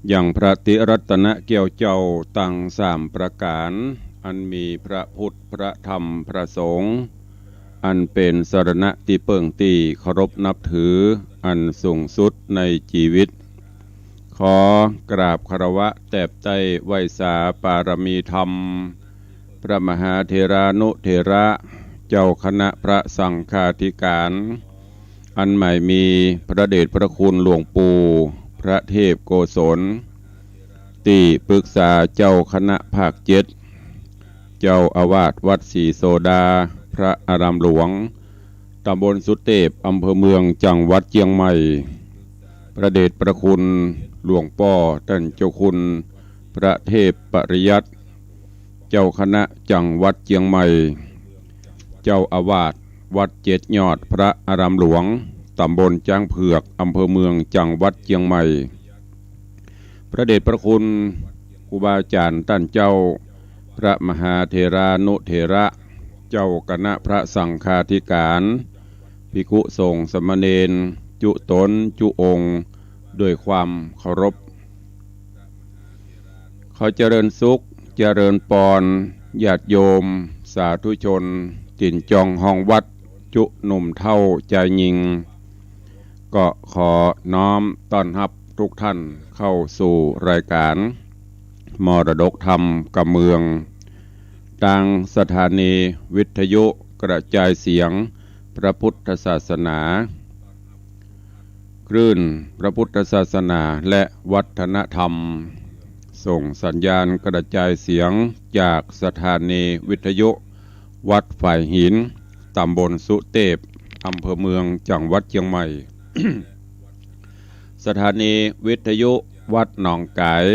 อย่างพระติรัตนเกี่ยวเจ้าตั้งสามประการอันมีพระพุทธพระธรรมพระสงฆ์อันเป็นสรณะที่เปิ่งตีเคารพนับถืออันสูงสุดในชีวิตขอกราบคารวะแตบใจไวสาปารมีธรรมพระมหาเถรานุเถระเจ้าคณะพระสังฆาธิการอันใหม่มีพระเดชพระคุณหลวงปู่พระเทพโกศลที่ปรึกษาเจ้าคณะภาค7เจ้าอาวาสวัดศรีโสดาพระอารามหลวงตำบลสุเทพอำเภอเมืองจังหวัดเชียงใหม่พระเดชพระคุณหลวงพ่อท่านเจ้าคุณพระเทพปริยัติเจ้าคณะจังหวัดเชียงใหม่เจ้าอาวาสวัดเจ็ดยอดพระอารามหลวงตำบลจ้างเผือกอำเภอเมืองจังหวัดเชียงใหม่พระเดชพระคุณครูบาอาจารย์ท่านเจ้าพระมหาเถรานุเถระเจ้าคณะพระสังฆาธิการภิกขุสงฆ์สมณเณรจุตนจุองค์ด้วยความเคารพขอเจริญสุขเจริญปอนญาติโยมสาธุชนติ่นจองห้องวัดจุหนุ่มเท่าใจยิงก็ขอน้อมต้อนรับทุกท่านเข้าสู่รายการมรดกธรรมกับเมืองทางสถานีวิทยุกระจายเสียงพระพุทธศาสนาคลื่นพระพุทธศาสนาและวัฒนธรรมส่งสัญญาณกระจายเสียงจากสถานีวิทยุวัดฝ่ายหินตำบลสุเทพอำเภอเมืองจังหวัดเชียงใหม่ สถานีวิทยุวัดหนองกาย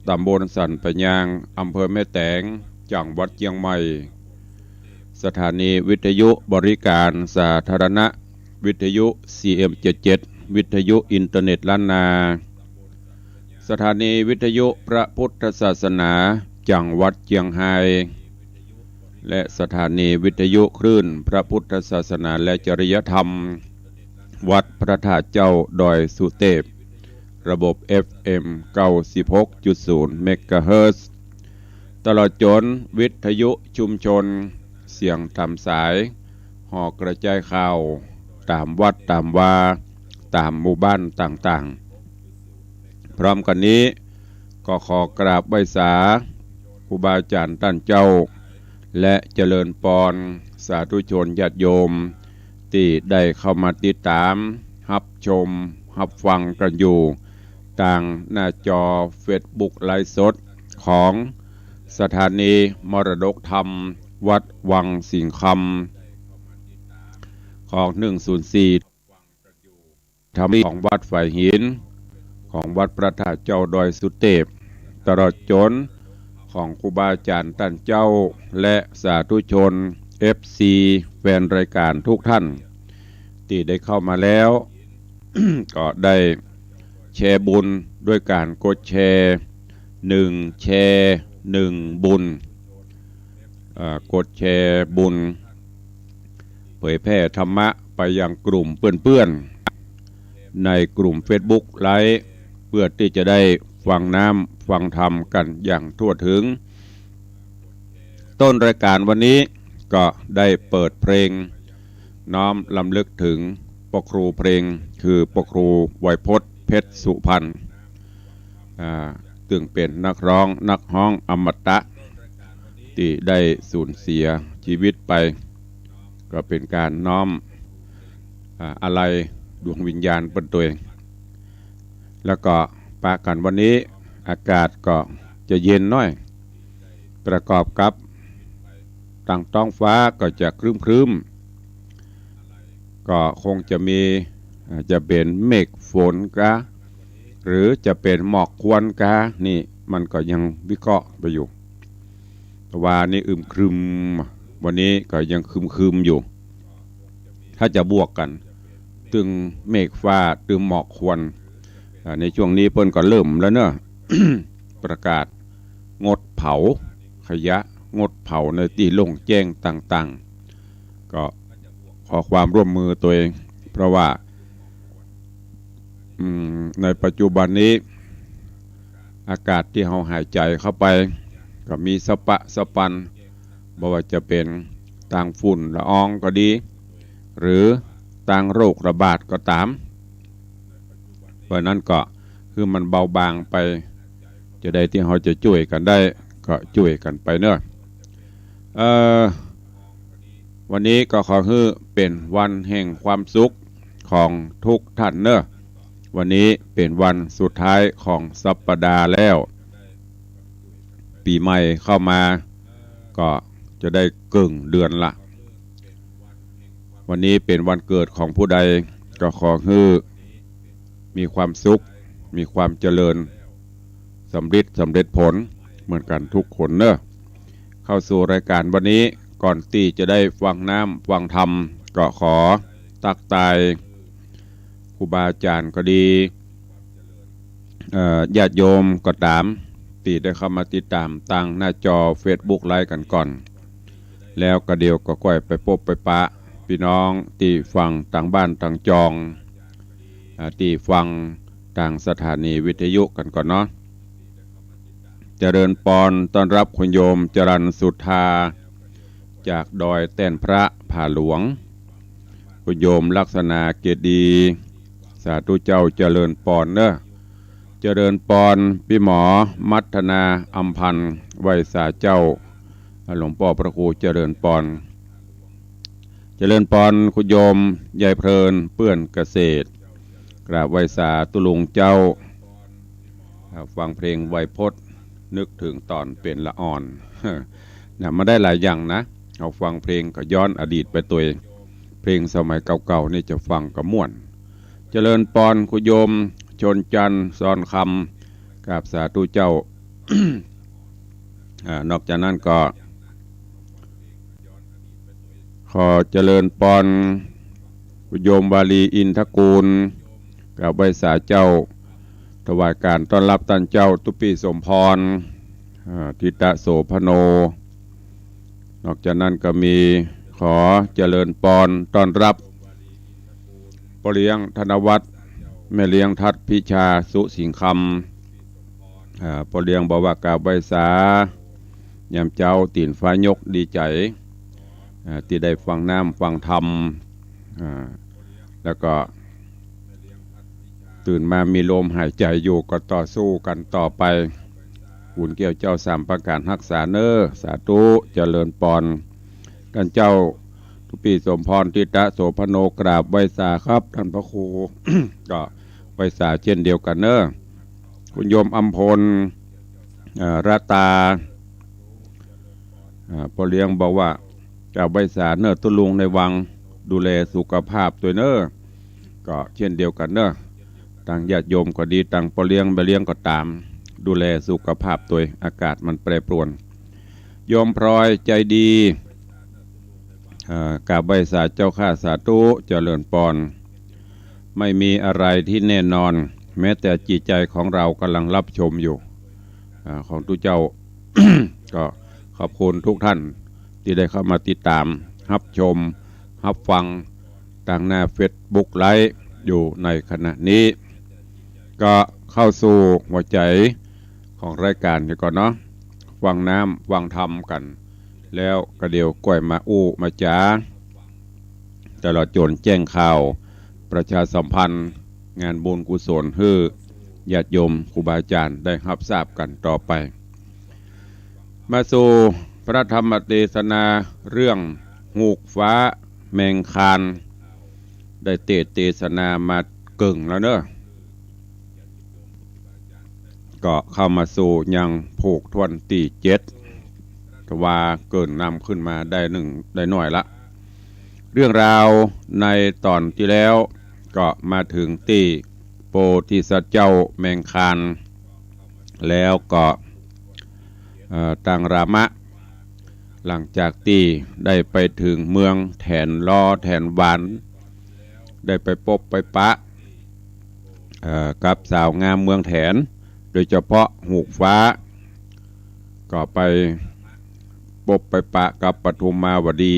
ตำบลสันปะยางอำเภอแม่แตงจังหวัดเชียงใหม่สถานีวิทยุบริการสาธารณะวิทยุ CM77 วิทยุอินเทอร์เน็ตล้านนาสถานีวิทยุพระพุทธศาสนาจังหวัดเชียงรายและสถานีวิทยุคลื่นพระพุทธศาสนาและจริยธรรมวัดพระธาตุเจ้าดอยสุเทพระบบ FM 96.0 เมกะเฮิรตซ์ตลอดจนวิทยุชุมชนเสียงตามสายหอกกระจายข่าวตามวัดตามวาตามหมู่บ้านต่างๆพร้อมกันนี้ก็ขอกราบไหว้สาครูบาอาจารย์ท่านเจ้าและเจริญปอนสาธุชนญาติโยมที่ได้เข้ามาติดตามรับชมรับฟังกันอยู่ทางหน้าจอ Facebook ไลฟ์สดของสถานีมรดกธรรมวัดวังสิงห์คำของ104ธรรมีของวัดฝ่ายหินของวัดพระธาตุเจ้าดอยสุเทพตลอดจนของครูบาอาจารย์ท่านเจ้าและสาธุชน FC แฟนรายการทุกท่านที่ได้เข้ามาแล้ว ก็ได้แชร์บุญด้วยการกดแชร์1แชร์1บุญกดแชร์บุญเผยแพร่ธรรมะไปยังกลุ่มเพื่อนๆในกลุ่ม Facebook ไลฟ์เพื่อที่จะได้ฟังน้ำฟังธรรมกันอย่างทั่วถึงต้นรายการวันนี้ก็ได้เปิดเพลงน้อมลำลึกถึงปกครูเพลงคือปกครูไวยพจน์เพชรสุพรรณซึ่งเป็นนักร้องนักฮ้องอมตะที่ได้สูญเสียชีวิตไปก็เป็นการน้อมอะไรดวงวิญญาณเป็นตัวเองแล้วก็ปากันวันนี้อากาศก็จะเย็นน้อยประกอบกับต่างท้องฟ้าก็จะครึ้มก็คงจะมีจะเป็นเมฆฝนกะหรือจะเป็นหมอกควันกะนี่มันก็ยังวิเคราะห์ไปอยู่ว่านี่อึมครึมวันนี้ก็ยังคึมอยู่ถ้าจะบวกกันตึงเมฆฟ้าตึงหมอกควันในช่วงนี้เพิ่นก็เริ่มแล้วเนอะ ประกาศงดเผาขยะงดเผาในที่โล่งแจ้งต่างๆก็ขอความร่วมมือตัวเองเพราะว่าในปัจจุบันนี้ อากาศที่เราหายใจเข้าไปก็มีสปะสปันบ่ว่าจะเป็นต่างฝุ่นละอองก็ดีหรือต่างโรคระบาดก็ตามเพราะนั้นก็คือมันเบาบางไปจะได้ที่เราจะช่วยกันได้ก็ช่วยกันไปเนอะวันนี้ก็ขอให้เป็นวันแห่งความสุขของทุกท่านเนอะวันนี้เป็นวันสุดท้ายของสัปดาห์แล้วปีใหม่เข้ามาก็จะได้เดือนละวันนี้เป็นวันเกิดของผู้ใดก็ขอให้มีความสุขมีความเจริญสำเร็จผลเหมือนกันทุกคนเนอะเข้าสู่รายการวันนี้ก่อนที่จะได้ฟังน้ำฟังธรรมก็ขอตักตายครูบาอาจารย์ก็ดีญาติโยมก็ตามที่ได้เข้ามาติดตามทางหน้าจอ Facebook ไลฟ์กันก่อนแล้วก็เดียวก็ก้อยไปพบไปปะพี่น้องที่ฟังต่างบ้านต่างจองที่ฟังต่างสถานีวิทยุกันก่อนเนาะเจริญปอนต้อนรับคุณโยมจรัญสุธาจากดอยแต้นพระผาหลวงคุณโยมลักษณะเกียรติดีสาธุเจ้าเจริญปอนเนอะเจริญปอนพี่หมอมัทนาอัมพันธ์ไวยสาเจ้าหลวงพ่อพระครูเจริญปอนคุณโยมยายเพลินเปื้อนเกษตรกราบไวยสาตุลุงเจ้าฟังเพลงไวยพจน์นึกถึงตอนเป็นละอ่อนเนี่ยมาได้หลายอย่างนะเอาฟังเพลงก็ย้อนอดีตไปตัวเพลงสมัยเก่าๆนี่จะฟังก็ม่วนเจริญปอนคุณโยมชนจันทร์ซอนคำกราบสาธุเจ้า นอกจากนั้นก็ขอเจริญปอนคุณโยมวาลีอินทกูลกราบไว้สาเจ้าถวายการต้อนรับท่านเจ้าตุปีสมพรทิตะโสพโนนอกจากนั้นก็มีขอเจริญปอนต้อนรับปเลี้ยงธนวัฒน์แม่เลี้ยงทัดพิชาสุสิงคำปเลี้ยงบอกว่ากราบไว้สายามเจ้าตีนฟ้ายกดีใจที่ได้ฟังน้ำฟังธรรมแล้วก็ตื่นมามีลมหายใจอยู่ก็ต่อสู้กันต่อไปหุ่นเกี่ยวเจ้าสามประการรักษาเนอสาธุเจริญปอนกันเจ้าทุปีสมพรทิตะโสพโนกราบไว้สาครับท่านพระครู ก็ไว้สาเช่นเดียวกันเนอคุณโยมอัมพลรัตาพอเลี้ยงบอกว่าเจ้าไว้สาเนอตุลุงในวังดูแลสุขภาพตัวเนอก็เช่นเดียวกันเนอต่างญาติโยมก็ดีต่างพอเลี้ยงไปเลี้ยงก็ตามดูแลสุขภาพตัวอากาศมันแปรปรวนโยมพลอยใจดีกราบไหว้สาเจ้าข้าสาธุเจริญปอนไม่มีอะไรที่แน่นอนแม้แต่จิตใจของเรากำลังรับชมอยู่ของทุกเจ้า ก็ขอบคุณทุกท่านที่ได้เข้ามาติดตามรับชมรับฟังทางหน้า Facebook ไลฟ์อยู่ในขณะนี้ก็เข้าสู่หัวใจของรายการกันก่อนเนาะฟังน้ำฟังธรรมกันแล้วก็เดี๋ยวก้อยมาอู้มาจ้าตลอดจนแจ้งข่าวประชาสัมพันธ์งานบุญกุศลให้ญาติโยมครูบาอาจารย์ได้รับทราบกันต่อไปมาสู่พระธรรมเทศนาเรื่องงูกฟ้าแมงคานได้เทศนามาเกิ่งแล้วเนอะก็เข้ามาสู่ยังผูกทวนตี7ว่าเกินนำขึ้นมาได้หน่อยละเรื่องราวในตอนที่แล้วก็มาถึงที่โพธิสัตว์เจ้าแมงคานแล้วก็ตังรามะหลังจากที่ได้ไปถึงเมืองแถนล้อแถนหวานได้ไปพบไปปะกับสาวงามเมืองแถนโดยเฉพาะหูกฟ้าก็ไปพบไปปะกับปทุมมาวดี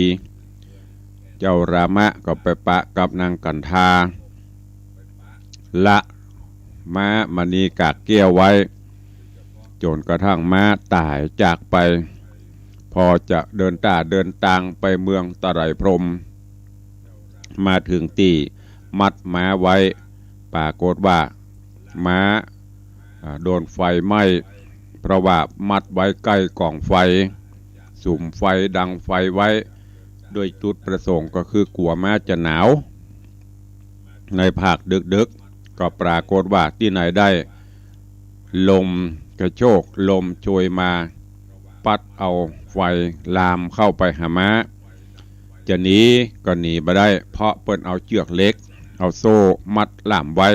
เจ้ารามะก็ไปปะกับนางกันธาละม้ามณีกากเกี้ยวไว้ จนกระทั่งม้าตายจากไปพอจะเดินทางไปเมืองตะไลพรหมมาถึงที่มัดม้าไว้ปรากฏว่าม้าโดนไฟไหม้เพราะว่ามัดไว้ใกล้กองไฟสุมไฟดังไฟไว้ด้วยจุดประสงค์ก็คือกลัวม้าจะหนาวในภาคดึกๆก็ปรากฏว่าที่ไหนได้ลมกระโชกลมโชยมาปัดเอาไฟลามเข้าไปหาม้าจะหนีก็หนีไม่ได้เพราะเปิ้นเอาเชือกเล็กเอาโซ่มัดล่ามไว้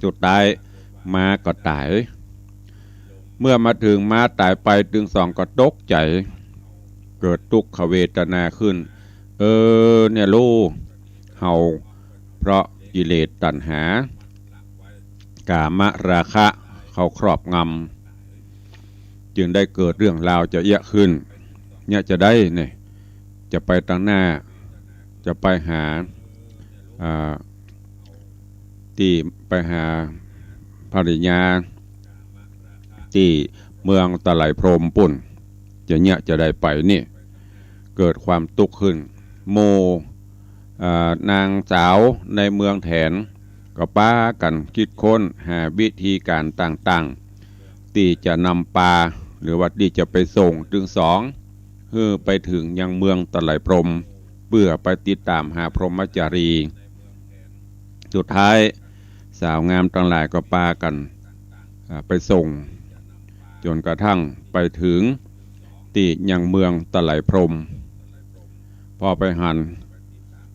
สุดท้ายม้าก็ตายเมื่อมาถึงม้าตายไปถึงสองก็ตกใจเกิดทุกขเวทนาขึ้นเนี่ยลูกเฮาเพราะกิเลสตัณหากามราคะเขาครอบงำจึงได้เกิดเรื่องราวจะเยอะขึ้นเนี่ยจะได้เนี่ยจะไปตั้งหน้าจะไปหาที่ไปหาภริยาที่เมืองตะไลพรหมปุ่นจะได้ไปนี่เกิดความตุกข์ขึ้นโมนางสาวในเมืองแถนก็ป้ากันคิดค้นหาวิธีการต่างๆที่จะนำปลาหรือว่าที่จะไปส่งถึงสองเพื่อไปถึงยังเมืองตะไลพรหมเพื่อไปติดตามหาพรหมจารีสุดท้ายสาวงามทั้งหลายก็ปากันไปส่งจนกระทั่งไปถึงที่ยังเมืองตะไลพรหมพอไปหัน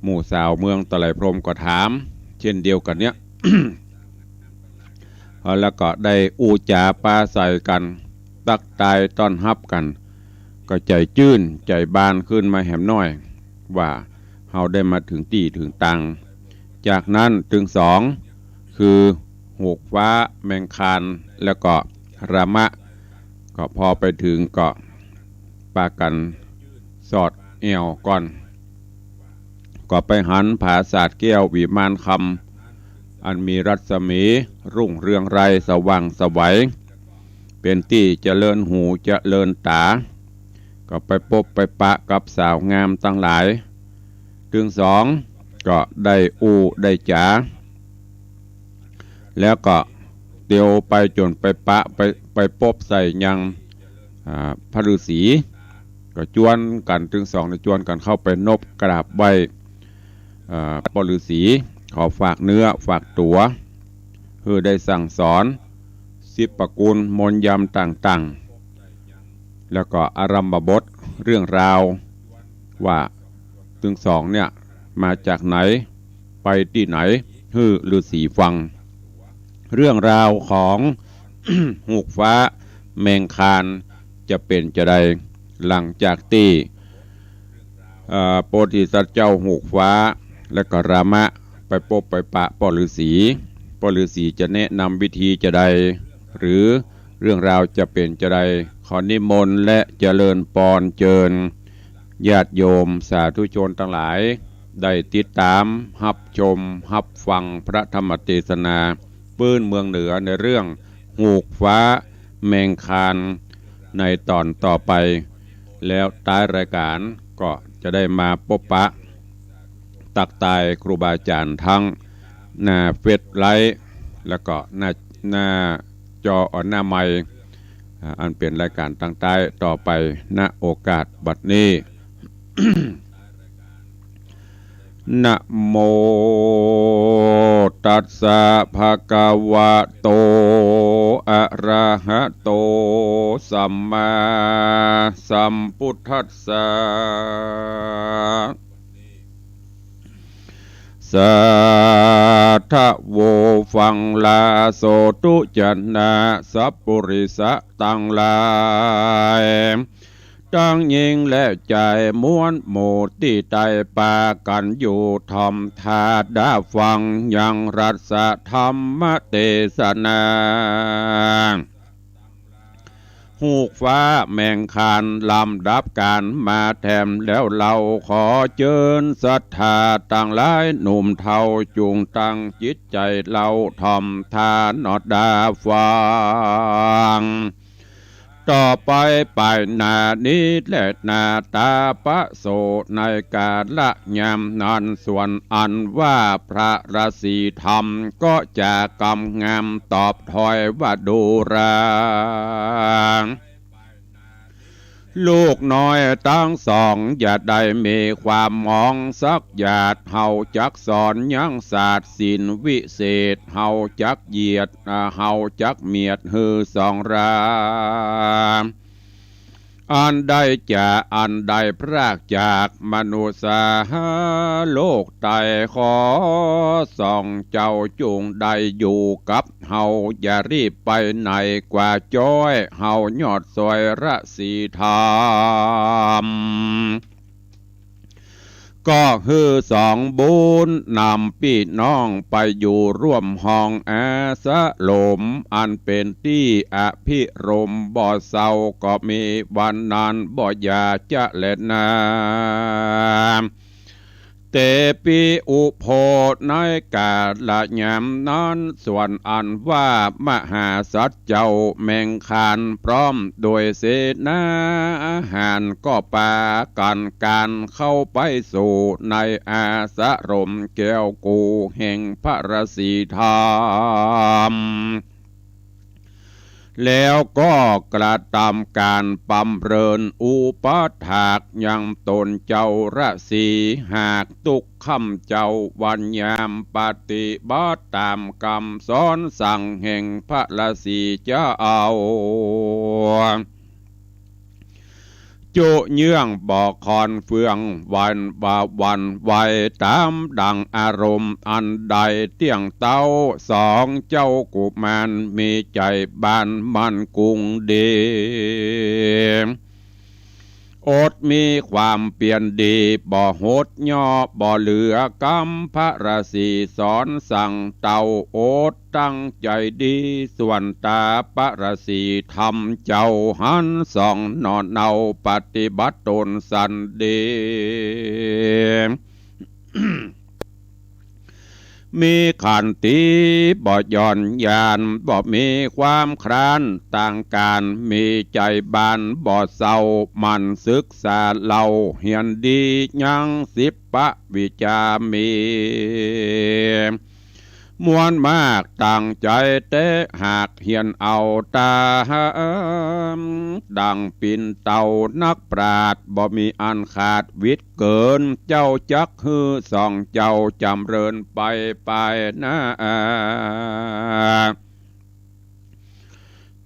หมู่สาวเมืองตะไลพรหมก็ถามเช่นเดียวกันเนี้ย แล้วก็ได้อูจาปาใส่กันตักตายต้อนรับกันก็ใจจื้นใจบานขึ้นมาแหมน้อยว่าเฮาได้มาถึงที่ถึงตังจากนั้นถึงสองคือหกฟ้าแมงคานแล้วก็รามะก็พอไปถึงก็ปากันสอดเอวก่อนก็ไปหันผาศาสตร์แก้ววิมานคำอันมีรัศมีรุ่งเรืองไรสว่างสวัยเป็นที่เจริญหูเจริญตาก็ไปพบไปปะกับสาวงามตั้งหลายถึงสองก็ได้อูได้จ๋าแล้วก็เตียวไปจนไปปะไปพบใส่ยังพระฤาษีก็จวนกันถึงสองในจวนกันเข้าไปนบกราบใบปฤาษีขอฝากเนื้อฝากตัวเพื่อได้สั่งสอนสิบประกุลมนต์ยำต่างๆแล้วก็อารัมภบทเรื่องราวว่าถึงสองเนี่ยมาจากไหนไปที่ไหนให้ฤาษีฟังเรื่องราวของ หูกฟ้าแมงคานจะเป็นจะใดหลังจากที่โพธิสัตว์เจ้าหูกฟ้าและก็รามะไปพบไปปะปฤาษีจะแนะนำวิธีจะใดหรือเรื่องราวจะเป็นจะใดขอนิมนต์และเจริญปอนเจิญญาติโยมสาธุชนทั้งหลายได้ติดตามรับชมรับฟังพระธรรมเทศนาปื้นเมืองเหนือในเรื่องหูกฟ้าแมงคานในตอนต่อไปแล้วท้ายรายการก็จะได้มาพบปะตักตายครูบาอาจารย์ทั้งหน้าเฟซไลฟ์แล้วก็หน้าจอออนหน้าไมค์อันเป็นรายการตั้งใต้ต่อไปณโอกาสบัดนี้ นะโมตัสสะภะคะวะโตอะระหะโตสัมมาสัมพุทธัสสะสัทธโวฟังลาโสตุจันนาสัพปุริสะตังลายตั้งยิงและใจม้วนโมที่ใจปากันอยู่ทอมทาดาฟังยังรัสธรรมเทศนา หูกฟ้าแมงคานลำดับการมาแถมแล้วเราขอเจิญศรัทธาต่างหลายหนุ่มเทาจูงตั้งจิตใจเราทอมทานอดดาฟังต่อไปไปหนานี้และหนาตาปะโสในกาละยามนันส่วนอันว่าพระราศีธรรมก็จะกำงามตอบถอยว่าดูราลูกน้อยตั้งสองอย่าได้มีความมองสักหยาดเฮาจักสอนยังศาสตร์ศิลวิเศษเฮาจักเหยียดเฮาจักเมียดฮือสองราอันใดจะอันใดพรากจากมนุษย์โลกไตขอส่องเจ้าจุงใดอยู่กับเฮาอย่ารีบไปไหนกว่าจ้อยเฮายอดซอยระสีธรรมก็คือสองบุญนำพี่น้องไปอยู่ร่วมห้องอาสะโลมอันเป็นที่อภิรมบ่เศร้าก็มีวันนั้นบ่อยาจะเล่นนาเตปีอุโพในกาละยามนั้นส่วนอันว่ามหาสัตว์เจ้าแมงคานพร้อมโดยเสนาอาหารก็ปากันการเข้าไปสู่ในอาสรมแก้วกูแห่งพระราศีธรรมแล้วก็กระทำการปำเริญอุปถากยังตนเจ้าราศีหากตุกคำเจ้าวันยามปฏิบัติตามคำสอนสั่งแห่งพระราศีเจ้าจุเยื่องบอกคอนเฟืองวันบ่าวันไหวตามดังอารมณ์อันใดเตียงเต้าสองเจ้ากุมารมีใจบ้านมันกุงดีอดมีความเปลี่ยนดีบ่โหดย่อบ่เหลือกำพระราศีสอนสั่งเต่าโอดตั้งใจดีส่วนตาพระราศีทำเจ้าหันสองนอนเนาปฏิบัติตนสันดี มีขันติบ่ย่อนยานบ่มีความคร้านต่างการมีใจบานบ่เศร้ามันศึกษาเล่าเฮียนดียังสิบปะวิจามีมวลมากตั้งใจเตะหากเฮียนเอาตาดังปินเต่านักปราดบ่มีอันขาดวิตเกินเจ้าจักฮือสองเจ้าจำเริญไปนะ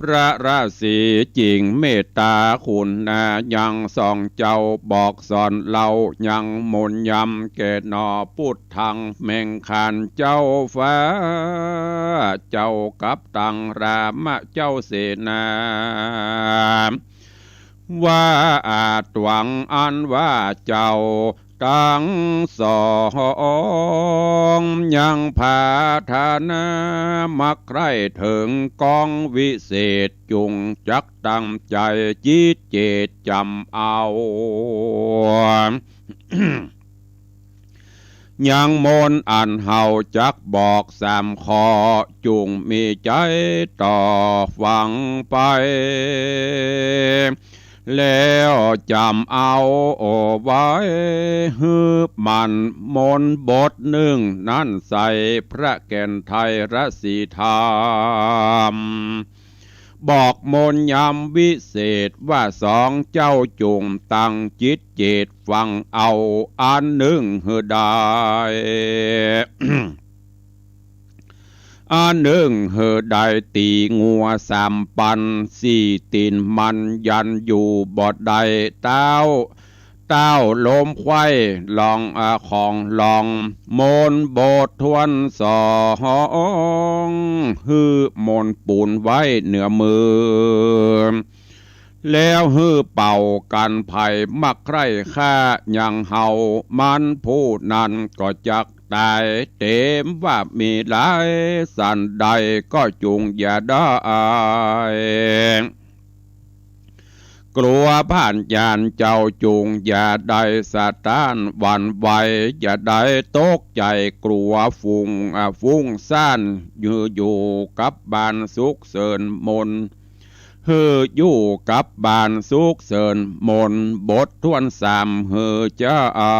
พระราศีจริงเมตตาคุณนายังสองเจ้าบอกสอนเรายังมนยำแก่นอพุทธังแมงคานเจ้าฟ้าเจ้ากับตังรามะเจ้าเสนาว่าอาจหวังอันว่าเจ้าตั้งสองยังพาธานามักใคร่ถึงกองวิเศษจุงจักตั้งใจจิตเจตจำเอา ยังมนอันเฮาจักบอกสามขอจุงมีใจต่อฟังไปแล้วจำเอาไว้ฮืบมันมนบทหนึ่งนั่นใส่พระแก่นไทยรศีธรรมบอกมนยำวิเศษว่าสองเจ้าจุงตั้งจิตเจตฟังเอาอันหนึ่งเฮได้ อันหนึ่งเฮได้ตีงัวสามปันสี่ตีนมันยันอยู่บอดใดเต้าลมไข่ลองของลองมนโบดทวนสองฮือมนปูนไว้เหนือมือแล้วฮือเป่ากันไผ่มักใคร่ข้ายังเฮามันผู้นั้นก็จักตายเต็มว่ามีหลายสันใดก็จุงอย่าได้ กลัวผ่านยานเจ้าจุงอย่าได้สะท้านหวั่นไหวอย่าได้ตกใจกลัวฟุ้งซ่านอยู่กับบ้านสุขเสริญมนเฮืออยู่กับบ้านสุขเสริญมนบททวนสามเฮือจะเอา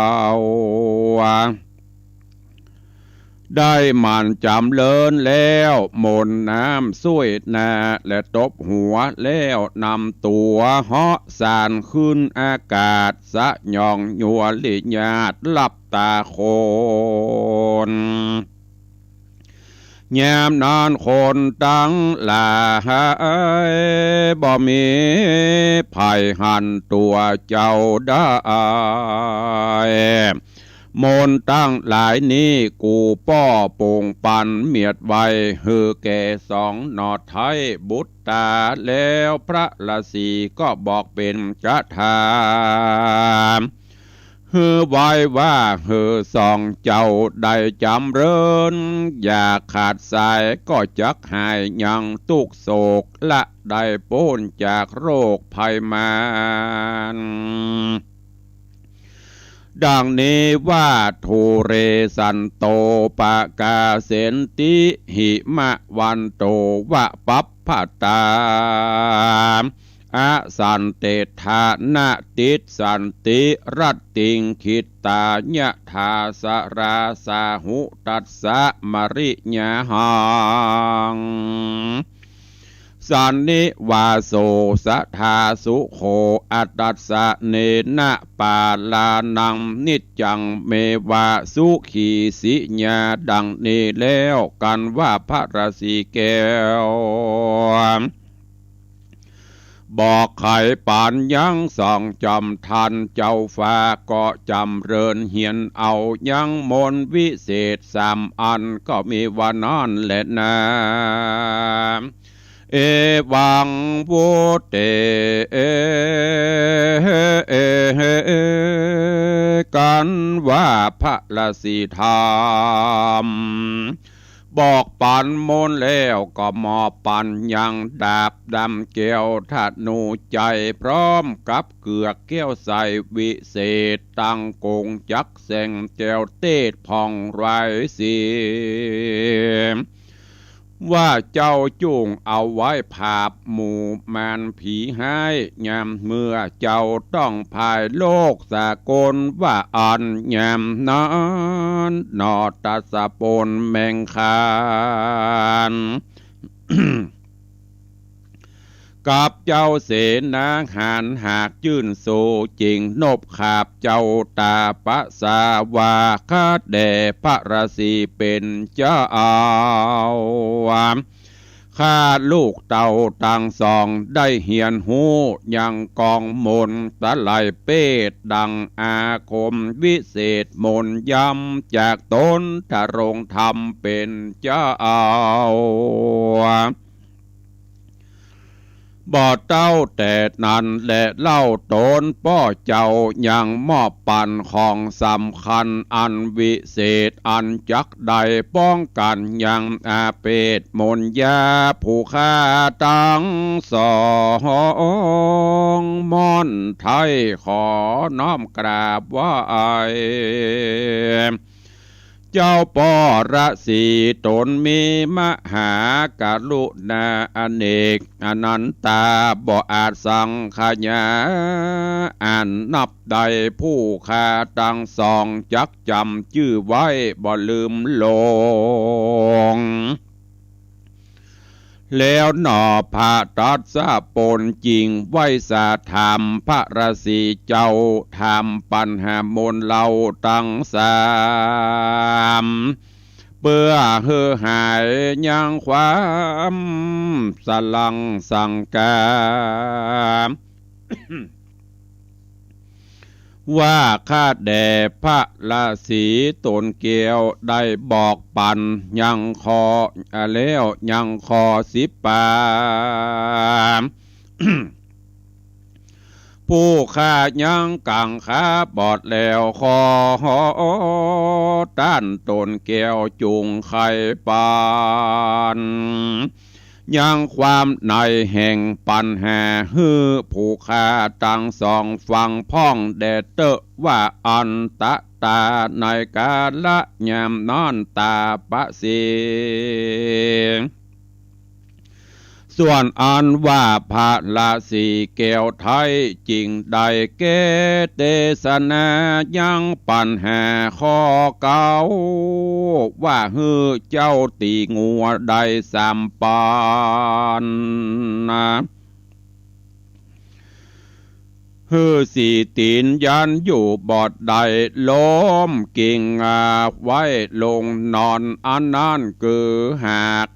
ได้มันจำเลินแล้วมนน้ำสุยนาและตบหัวแล้วนำตัวเหาะสานขึ้นอากาศสะยองยัวลิญาดหลับตาโคนยามนอนคนตั้งหลายบ่มีภัยหันตัวเจ้าได้มนตั้งหลายนี้กูป้อโป่งปันเมียดไว้ฮือแก่สองนอดไทยบุตรตาแล้วพระละสีก็บอกเป็นกระทาฮือไว้ว่าฮือสองเจ้าได้จำเริญอย่าขาดสายก็จักหายยังตุกโศกละได้พ้นจากโรคภัยมารดังนี้ว่าทูเรสันโตปะกาเสนติหิมะวันโตวะปัปปตาอาสันเตธานาติสันติรัตติงคิตตายะทาสราสาหุตัสสะมริญาหังสันนิวาโสสัทธาสุโขอัตตัสสะเนนะปาลานังนิจจังเมวาสุขีสิญาดังนี้แล้วกันว่าพระราศีแก้วบอกไข่ปานยังส่องจำทันเจ้าฟ้าก็จำเริญเหียนเอายังมนวิเศษสามอันก็มีว่านอนและนาเอวังวุเตกันว่าพระละสีธรรมบอกปันมนแล้วก็มอบปันยังดาบดำเกี่ยวธนูใจพร้อมกับเกือกเกี้ยวใส่วิเศษตั้งกงจักเสงแก้วเตดพองไรสีว่าเจ้าจุงเอาไว้ภาพหมู่มารผีให้ยามเมื่อเจ้าต้องภายโลกสากลว่าอันยามนั้นนอตัสปนแมงคานกับเจ้าเสนาหารหากยื่นโซจริงนบขาบเจ้าตาปะสาวาคาแด่พระราศีเป็นเจ้าข้าลูกเต่าต่างสองได้เหียนหูยังกองมนตะไลเปดดังอาคมวิเศษมนย้ำจากตนทะรงธรรมเป็นเจ้าบ่เต้าแต่นั้นและเล่าตนป้อเจ้ายังมอบปันของสำคัญอันวิเศษอันจักใดป้องกันยังอาเปตมนยาผู้ฆ่าตั้งสองม่อนไทยขอน้อมกราบไหว้เจ้าปอระสีตนมีมหากรุณาอเนกอนันตาบ่อาจสังขยาอ่านนับใดผู้ข้าตั้งสองจักจำชื่อไว้บ่ลืมลงแล้วหนอพระตัดสะปนจริงไว้สาธรรมพระราศีเจ้าธรรมปัญหามนเล่าตั้งสามเพื่อเฮือหายยังความสลังสังกาว่าข้าแด่พระราศีตนเกียวได้บอกปันยังคอแล้วยังคอสิปา ผู้ข้ายังกังขาบอดแล้วคอต้านตนแก้วจุงไข่ปาน ยังความในแห่งปัญหาฮือผู้ขาตั้งสองฟังพ้องแดดเตอะว่าอันตะตาในกาละยามนอนตาปะเสีส่วนอันว่าพระราศีแก้วไทยจริงได้แก้เตสนายังปัญหาข้อเก่าว่าฮือเจ้าตีงัวได้สามปานนะฮือสีตีนยันอยู่บอดใดล้มกิ่งไว้ลงนอนอันนั้นคือหาก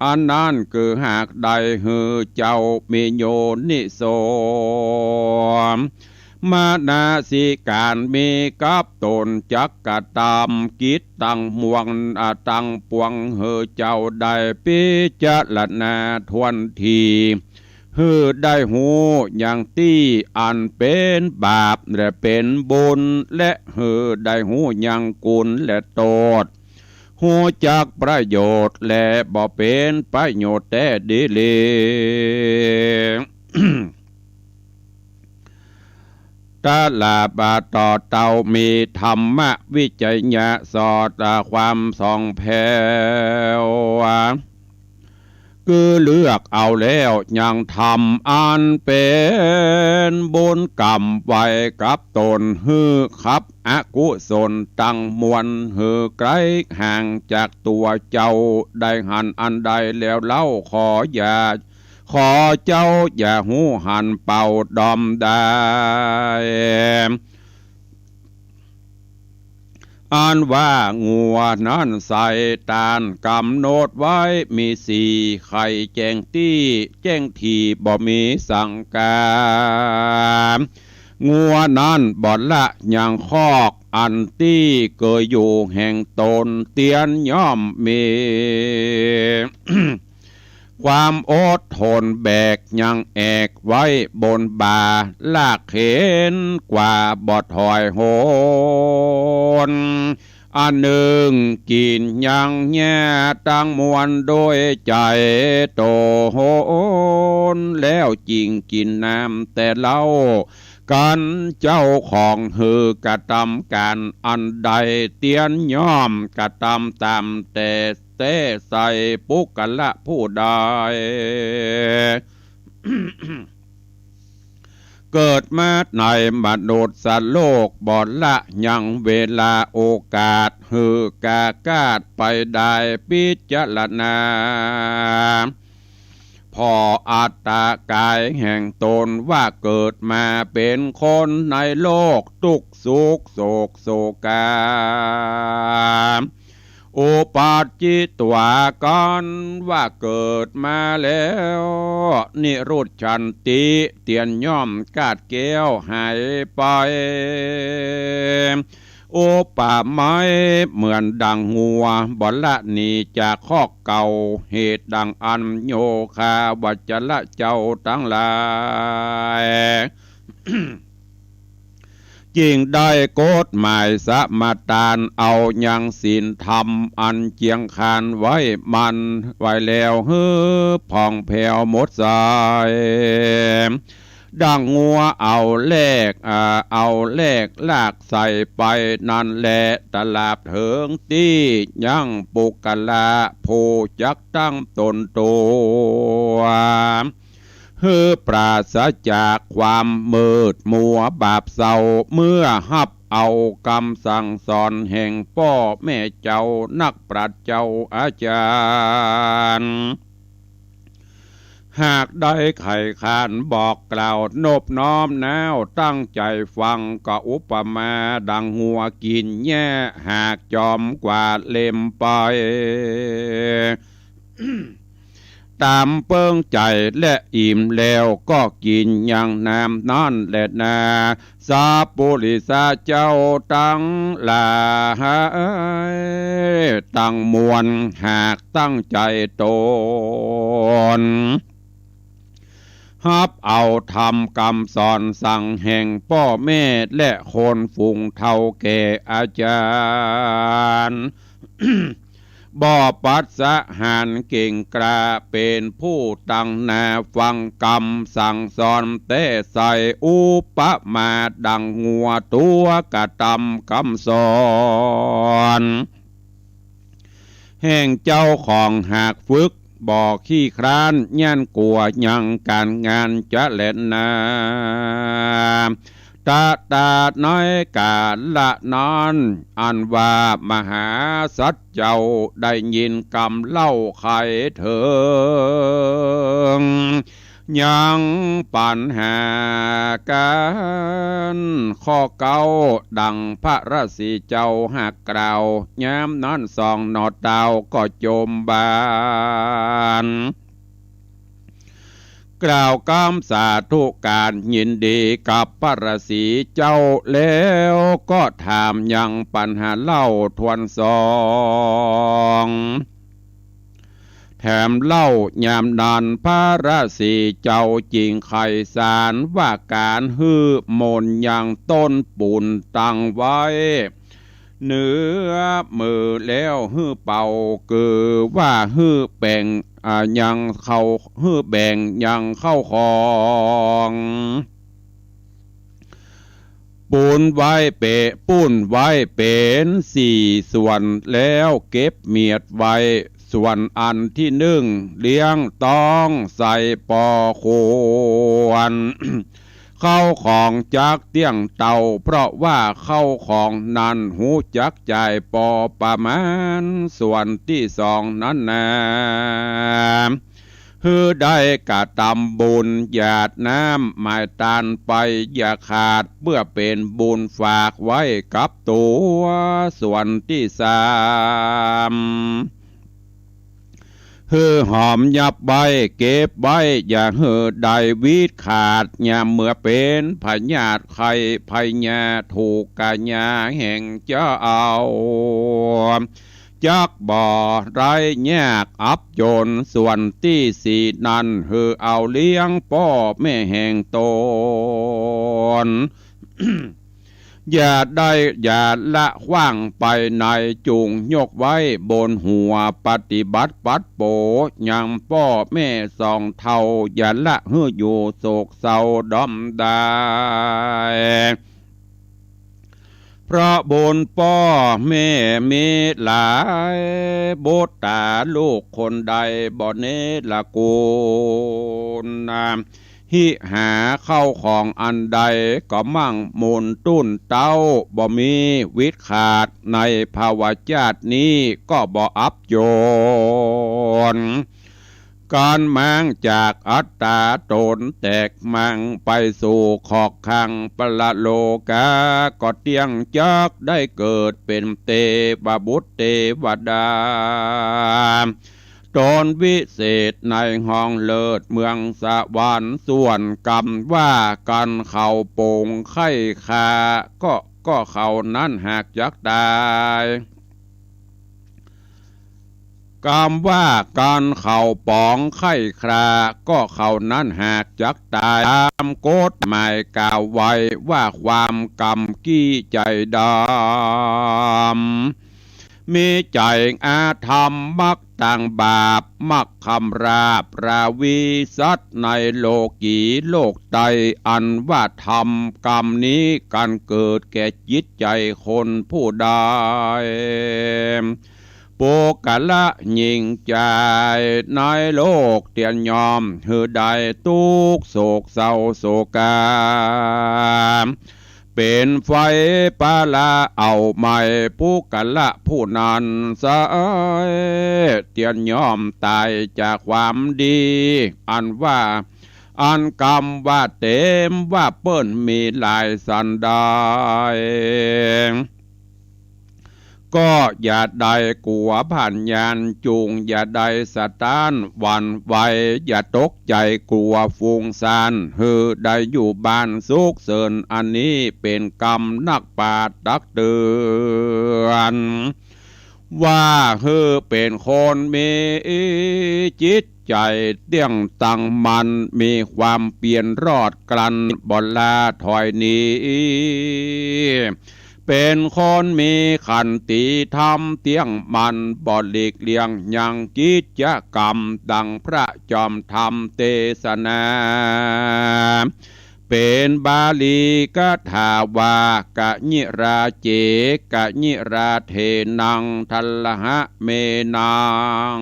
อันนั้นคือหากใดฮือเจ้ามีโยนิโสมานาสิการมีกับตนจักกะตามกิจตั้งมวงตั้งปวงฮือเจ้าได้พิจารณาทวนทีฮือได้หูอย่างที่อันเป็นบาปและเป็นบุญและฮือได้หูอย่างกุลและโทษหูจักประโยชน์และบ่เป็นประโยชน์แต่ดีเลย ตาลาบาต่อเตามีธรรมะวิจัยญาสอดความสองแผ่วคือเลือกเอาแล้วยังทำอันเป็นบุญกรรมไว้กับตนฮือขับอกุศลตั้งมวลฮือไกลห่างจากตัวเจ้าได้หันอันใดแล้วเล่าขอเจ้าอย่าหูหันเป่าดอมได้อันว่างัวนั้นใส่ตานกำโนดไว้มีสี่ไข่แจ้งตี้แจ้งทีบ่มีสังกางัวนั้นบ่ละยังคอกอันตี้เกยอยู่แห่งตนเตียนย่อมมี ความอดทนแบกยังแอกไว้บนบ่าลากเข็นกว่าบ่ถอยโหนอันหนึ่งกินยังแย่ตั้งมวลโดยใจโตโหนแล้วจริงกินน้ำแต่เล่ากันเจ้าของฮือกระทำการอันใดเตียนย่อมกระทำตามแต่ใส่ปุกกะละผู้ใด เกิดมาในมนุษย์สัตว์โลกบ่ละยังเวลาโอกาสฮือกากาดไปได้พิจารณาพออัตตากายแห่งตนว่าเกิดมาเป็นคนในโลกทุกสุขโศกโศกาอุปาจิตวากันว่าเกิดมาแล้วนิรุตชันติเตียนย่อมกาดแก้วหายไปโอป่าไม้เหมือนดังงัวบ่ละหนีจากคอกเก่าเหตุดังอันโยคาวัจละเจ้าทั้งหลาย ยิ่งได้กฎหมายสมาตานเอายังศีลธรรมอันเจียงคานไว้มันไว้แล้วฮือผ่องแผ้วหมดสายดังงัวเอาแลกลากใส่ไปนั่นแหละตลาบเถิงตี้ยังปุกกะลาโพจักตั้งตนตัวฮือปราศจากความมืดมัวบาปเศร้าเมื่อหับเอาคำสั่งสอนแห่งพ่อแม่เจ้านักปราชญ์เจ้าอาจารย์หากได้ไข่ขานบอกกล่าวนบน้อมแนวตั้งใจฟังก็อุปมาดังหัวกินแย่หากจอมกว่าเล่มไป ตามเปิ้งใจและอิ่มแล้วก็กินอย่างน้ำนั่นแหละนาสาปุริสาเจ้าตั้งหลายตั้งมวลหากตั้งใจตนฮับเอาทำกรรมสอนสั่งแห่งพ่อแม่และคนฝูงเท่าแก่อาจารย์ บ่ปัสสะหานเก่งกล้าเป็นผู้ตั้งหน้าฟังกรรมสั่งสอนเตใส่อุปมาดังงัวตัวกระตำคำสอนแห่งเจ้าของหากฝึกบ่ขี้คร้านย่านกลัวยังการงานจะเล่นนาตาน้อยกาละนอนอันว่ามหาสัจเจ้าได้ยินกำเล่าไขเถิงยังปัญหาการข้อเก่าดังพระราศีเจ้าหักกล่าวย้ำนั้นสองนอดดาวก็โจมบานกล่าวกำสาธุการยินดีกับพระราศีเจ้าแล้วก็ถามยังปัญหาเล่าทวนสองแถมเล่ายามนานพระราศีเจ้าจริงไขสารว่าการฮื้อมนยังต้นปูนตั้งไว้เนื้อมือแล้วฮื้อเป่าคือว่าฮื้อแบ่งยังเข้าฮื้อแบ่งยังเข้าของปูนไว้เปะปูนไว้เป็นสี่ส่วนแล้วเก็บเมียดไว้ส่วนอันที่หนึ่งเลี้ยงต้องใส่ปอควร เข้าของจักเตี้ยงเต่าเพราะว่าเข้าของนั้นหูจักใจปอประมาณส่วนที่สองนั้นนะฮือได้กะตำบุญหยาดน้ำหมายตานไปอย่าขาดเพื่อเป็นบุญฝากไว้กับตัวส่วนที่สามฮือหอมยับใบเก็บใบอย่าฮือได้วิดขาดอย่าเมื่อเป็นพญาติใครพญาถูกกะญาแห่งเจ้าเอาจักบ่อไรแยกอับโยนส่วนที่สี่นั้นฮือเอาเลี้ยงพ่อแม่แห่งตน อย่าได้อย่าละขว้างไปในจุงยกไว้บนหัวปฏิบัติปัดโปยังพ่อแม่สองเท่าอย่าละฮืออยู่โศกเศร้าดอมได้เพราะบนพ่อแม่มีหลายโบตาลูกคนใดบ่เนละกูนหิหาเข้าของอันใดก็มั่งมูลตุ้นเต้าบ่มีวิตขาดในภาวะญาตินี้ก็บ่อับโยนการมังจากอัตตาตนแตกมังไปสู่ขอกขังปละโลกาก็เตียงจักได้เกิดเป็นเทวบุตรเทวดาตนวิเศษในห้องเลิศเมืองสวรรค์ส่วนกรรมว่ากันเขาโป่งไข่คาก็เขานั้นหากจักตายกรรมว่าการเข่าปองไข้คราก็เขานั้นหากจักตายตามกฎหมายกล่าวไว้ว่าความกรรมกี้ใจดำมีใจอาธรรมมักต่างบาปมักคำราบราวีสัตในโลกีโลกใดอันว่าธรรมกรรมนี้การเกิดแก่จิตใจคนผู้ใดโปกะละยิ่งใจในโลกเตียนยอมหือใดทุกโศกเศร้าโศกาเป็นไฟปาละเอาไม่ผู้กะละผู้นั้นสายเตียนยอมตายจากความดีอันว่าอันกรรมว่าเต็มว่าเปิ้นมีหลายสันดานก็อย่าได้กลัวผ่านยานจูงอย่าได้สะท้านหวั่นไหวอย่าตกใจกลัวฟุ้งซ่านฮือได้อยู่บ้านสุขเสริญอันนี้เป็นกรรมนักปราชญ์ตักเตือนว่าฮือเป็นคนมีจิตใจเตี้ยงตั้งมันมีความเปลี่ยนรอดกลันบลาถอยนี้ เป็นคนมีขันติธรรมเตียงมันบ่หลีกเลี่ยงยังกิจกรรมดังพระจอมธรรมเทศนาเป็นบาลีกถาวากะญิราเจกะญิราเทนังทัลลหะเมนัง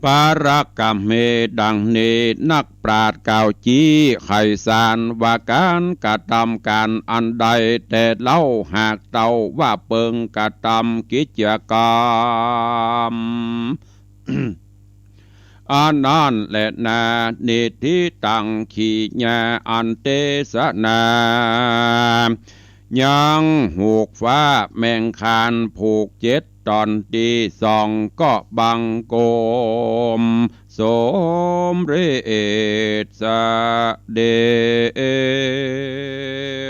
ปารักกมเมดังเนนักปราดกล่าวจี้ไขสารว่าการกระทำการอันใดแต่เล่าหากเต่าว่าเปิงกระทำกิจกรรม อานันและนาเนติตังขีญาอันเตสนายังหูกฟ้าแมงคานผูกเจ็ดตอนตีสองก็บังโกมสมเรศสเด